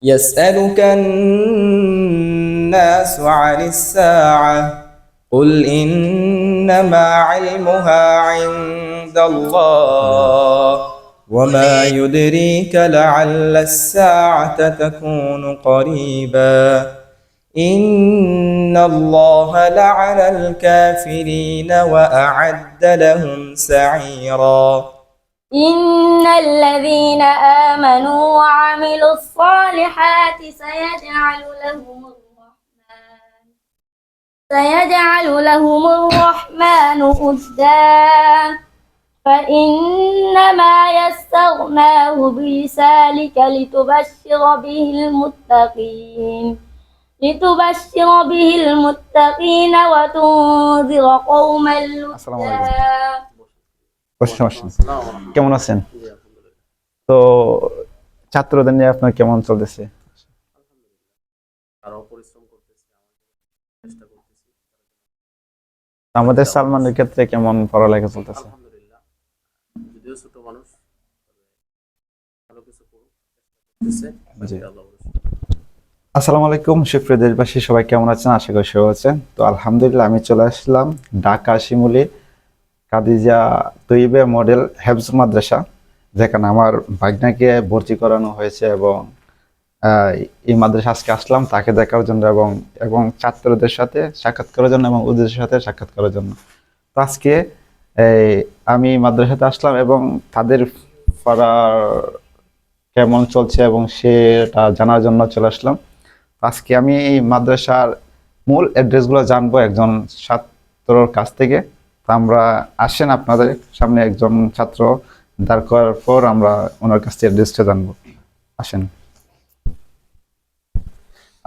يسألك الناس عن الساعة قل إنما علمها عند الله وما يدريك لعل الساعة تكون قريبا إن الله لعن الكافرين وأعد لهم سعيرا إن الذين آمنوا وعملوا الصالحات سيجعل لهم الرحمن ودا فإنما يسرناه بلسانك لتبشر به المتقين وتنذر قوما আসসালামু لدا আলাইকুম। কেমন আছেন? তো ছাত্রদের নিয়ে আপনার কেমন চলতেছে? আমাদের সালমানের ক্ষেত্রে কেমন পড়ালেখা চলতেছে? যদিও ছোট মানুষ ভালো কিছু করতেছে। আসসালামু আলাইকুম সুপ্রিয় দেশবাসী, সবাই কেমন আছেন? আশা করি সবাই আছেন। তো আলহামদুলিল্লাহ আমি চলে আসলাম ঢাকা শিমুলি খাদিজা তৈয়বা মডেল হেফজ মাদ্রাসা, যেখানে আমার ভাগনাকে ভর্তি করানো হয়েছে এবং এই মাদ্রাসা আজকে আসলাম তাকে দেখার জন্য এবং ছাত্রদের সাথে সাক্ষাৎ করার জন্য এবং ওদের সাথে সাক্ষাৎ করার জন্য। তো আজকে আমি মাদ্রাসাতে আসলাম এবং তাদের পড়ার কেমন চলছে এবং সেটা জানার জন্য চলে আসলাম। আজকে আমি এই মাদ্রাসার মূল অ্যাড্রেসগুলো জানবো একজন ছাত্রর কাছ থেকে। তো আমরা আসেন আপনাদের সামনে একজন ছাত্র দাঁড় করার পর আমরা ওনার কাছ থেকে অ্যাড্রেসটা জানবো। আসেন।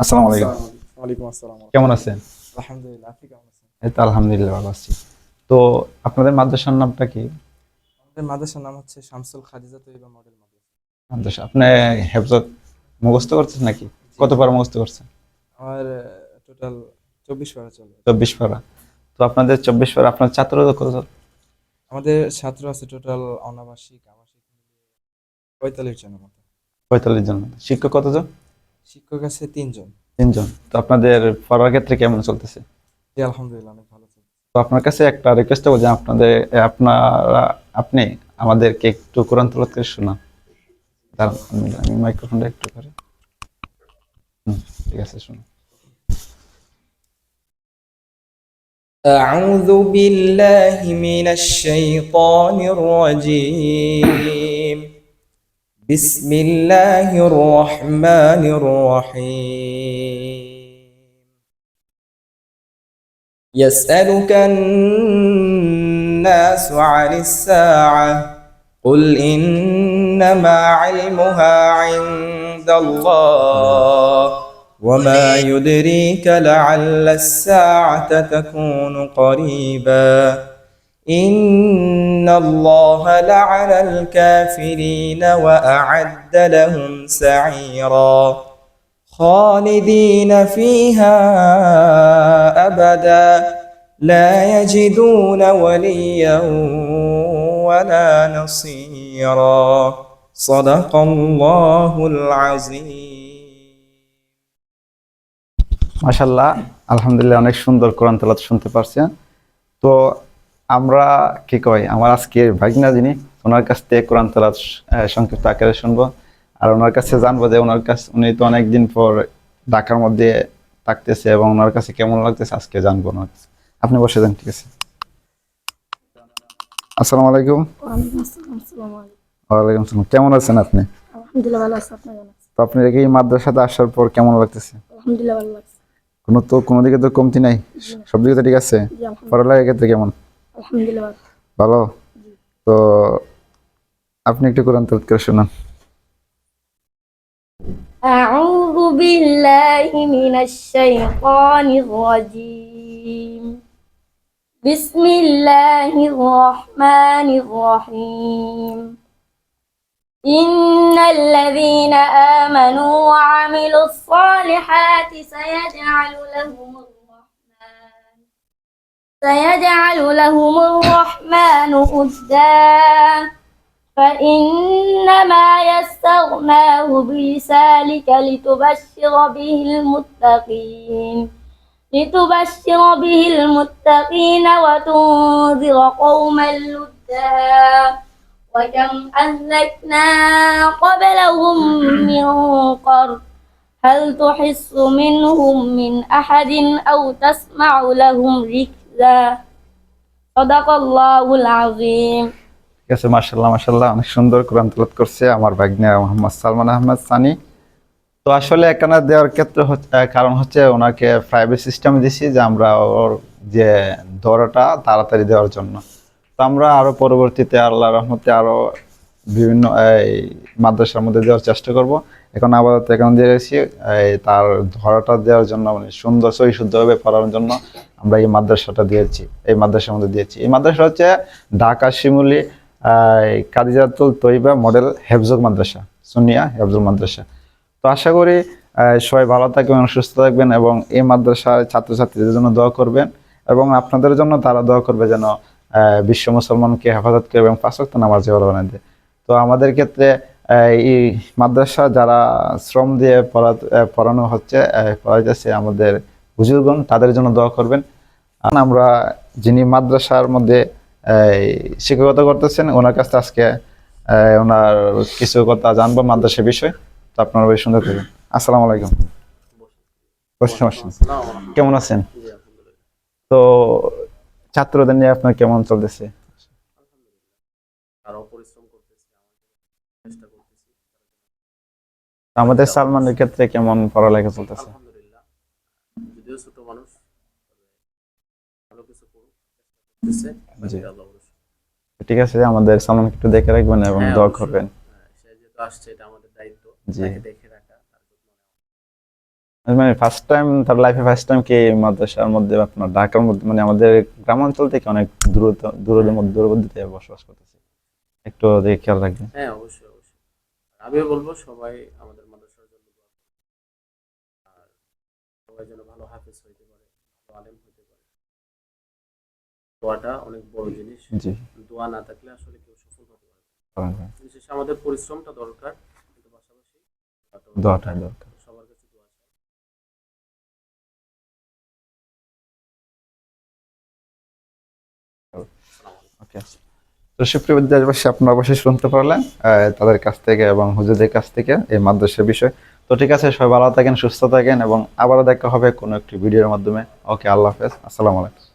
আসসালামু আলাইকুম। ওয়ালাইকুম আসসালাম। কেমন আছেন? আলহামদুলিল্লাহ, আপনি কেমন আছেন? এই তো আলহামদুলিল্লাহ ভালো আছি। তো আপনাদের মাদ্রাসার নামটা কি? আমাদের মাদ্রাসার নাম হচ্ছে শামসুল খাদিজা তৈয়বা মডেল মাদ্রাসা আপনি হেফজত মুখস্থ করছেন নাকি? কতবার মুখস্থ করছেন? আমার টোটাল 24 পারা চলে। 24 পারা। তো আপনাদের 24 পারা, আপনার ছাত্র কত? আমাদের ছাত্র আছে টোটাল অনাবাসিক আবাসিক 45 জনের মতো। 45 জন। শিক্ষক কতজন? শিক্ষক আছে 3 জন। 3 জন। তো আপনাদের পড়ার ক্ষেত্রে কেমন চলতেছে? জি আলহামদুলিল্লাহ অনেক ভালো চলছে। তো আপনার কাছে একটা রিকোয়েস্ট করব যে আপনি আমাদেরকে একটু কোরআন তেলাওয়াত করে শোনান। আমি মাইক্রোফোনটা একটু করে। ঠিক আছে, শুনুন। أعوذ بالله من الشيطان الرجيم بسم الله الرحمن الرحيم يسألك الناس عن الساعة قل إنما علمها عند الله وما يدريك لعل الساعة تكون قريبا إن الله لعن الكافرين وأعد لهم سعيرا خالدين فيها أبدا لا يجدون وليا ولا نصيرا صدق الله العظيم মাশাআল্লাহ, আলহামদুলিল্লাহ, অনেক সুন্দর কোরআন তেলাওয়াত শুনতে পারছেন। তো আমরা কি কই, আমার আজকে ভাগনা যিনি, ওনার কাছ থেকে কোরআন তেলাওয়াত সংক্ষিপ্ত আকারে শুনবো আর ওনার কাছে জানবো যে উনি তো অনেকদিন পর ঢাকার মধ্যে থাকতেছে এবং ওনার কাছে কেমন লাগতেছে আজকে জানবো ওনার কাছে। আপনি বসে যান, ঠিক আছে? আসসালামু আলাইকুম। ওয়ালাইকুম আসসালাম। আসসালামু আলাইকুম। ওয়ালাইকুম আসসালাম। কেমন আছেন আপনি? আলহামদুলিল্লাহ ভালো আছি, আপনি কেমন আছেন? তো আপনি এই মাদ্রাসাতে আসার পর কেমন লাগতেছে? আলহামদুলিল্লাহ ভালো লাগছে। কোনো দিকে তো কমতি নাই, সব দিকে তো ঠিক আছে? জি আলহামদুলিল্লাহ। পড়ালেখার ক্ষেত্রে কেমন? আলহামদুলিল্লাহ ভালো। তো আপনি একটু কোরআন তেলাওয়াত করে শোনান। أعوذ بالله من الشيطان الرجيم بسم الله الرحمن الرحيم إن الذين آمنوا وعملوا الصالحات سيجعل لهم الرحمن ودا فإنما يسرناه بلسانك لتبشر به المتقين وتنذر قوما لدا وكم أهلكنا قبلهم من قرن هل تحس منهم من أحد أو تسمع لهم ركزا صدق الله العظيم ঠিক আছে, মাশাআল্লাহ মাশাআল্লাহ, অনেক সুন্দর কোরআন তেলাওয়াত করছে আমার ভাগ্নে মোহাম্মদ সালমান আহমেদ সানি। তো আসলে এখানে দেওয়ার ক্ষেত্রে কারণ হচ্ছে ওনাকে প্রাইভেট সিস্টেমে দিছি যে আমরা ওর যে দৌড়াটা তাড়াতাড়ি দেওয়ার জন্য। তো আমরা আরো পরবর্তীতে আল্লাহর রহমতে আরো বিভিন্ন এই মাদ্রাসার মধ্যে দেওয়ার চেষ্টা করব। এখন আপাতত এখন দিয়ে রেখেছি তার ধরাটা দেওয়ার জন্য, মানে সুন্দর সহি শুদ্ধভাবে পড়ানোর জন্য আমরা এই মাদ্রাসাটা দিয়েছি, এই মাদ্রাসার মধ্যে দিয়েছি। এই মাদ্রাসা হচ্ছে ঢাকা শিমুলী কাদিজাতুল তৈবা মডেল হেফজুল মাদ্রাসা, সুন্নিয়া হেফজুল মাদ্রাসা। তো আশা করি সবাই ভালো থাকবেন, সুস্থ থাকবেন এবং এই মাদ্রাসার ছাত্রছাত্রীদের জন্য দোয়া করবেন এবং আপনাদের জন্য তারা দোয়া করবে যেন বিশ্ব মুসলমানকে হেফাজত করে এবং 5 ওয়াক্ত নামাজি বানায় দেয়। তো আমাদের ক্ষেত্রে এই মাদ্রাসা যারা শ্রম দিয়ে পড়ানো হচ্ছে, পড়াইতেছে আমাদের হুজুরগণ, তাদের জন্য দোয়া করবেন। আমরা যিনি মাদ্রাসার মধ্যে শিক্ষকতা করতেছেন ওনার কাছে আজকে ওনার কিছু কথা জানবো মাদ্রাসার বিষয়। তো আপনারা বেশ সুন্দর থাকবেন। আসসালামু আলাইকুম। কেমন আছেন? জি, আলহামদুলিল্লাহ। তো ছাত্রদের নিয়ে আপনার কেমন চলতেছে? আরো পরিশ্রম করতেছি, চেষ্টা করতেছি। আমাদের সালমানের ক্ষেত্রে কেমন পড়ালেখা চলতেছে? আলহামদুলিল্লাহ, যদিও ছোট মানুষ ভালো কিছু করতেছে। জি। আল্লাহ ভরসা। ঠিক আছে, আমাদের সালমানকে একটু দেখে রাখবেন এবং হ্যাঁ, দোয়া অবশ্যই। করবেন। সে যেহেতু আসছে, এটা আমাদের দায়িত্ব জি। তাকে দেখে রাখা, তার যত্ন নেওয়া। মানে ফার্স্ট টাইম তার লাইফে ফার্স্ট টাইম কি মাদ্রাসার মধ্যে আপনার ঢাকার মধ্যে, মানে আমাদের গ্রামাঞ্চল থেকে অনেক দূরবর্তীতে বসবাস করতেছে, একটু দেখে খেয়াল রাখবেন। হ্যাঁ, অবশ্যই অবশ্যই। আমিও বলবো সবাই আমাদের মাদ্রাসার জন্য দোয়া করবে। আর সবাই যেন ভালো হাফেজ হইতে পারে, ভালো আলেম হইতে পারে। দোয়াটা অনেক বড় জিনিস। জি, দোয়া না থাকলে আসলে কেউ সফল হতে পারে না। করেন। বিশেষ আমাদের পরিশ্রমটা দরকার, কিন্তু পাশাপাশি দোয়াটা দরকার। সবার কাছে দোয়া চাই। আসসালামু আলাইকুম। ওকে, তো সুপ্রিয় বিদ্যার্থী, আপনারা অবশ্যই শুনতে পারলেন তাদের কাছ থেকে এবং হুজুরদের কাছ থেকে এই মাদ্রাসার বিষয়। তো ঠিক আছে, সবাই ভালো থাকেন, সুস্থ থাকেন এবং আবারও দেখা হবে কোনো একটি ভিডিওর মাধ্যমে। ওকে, আল্লাহ হাফেজ, আসসালামু আলাইকুম।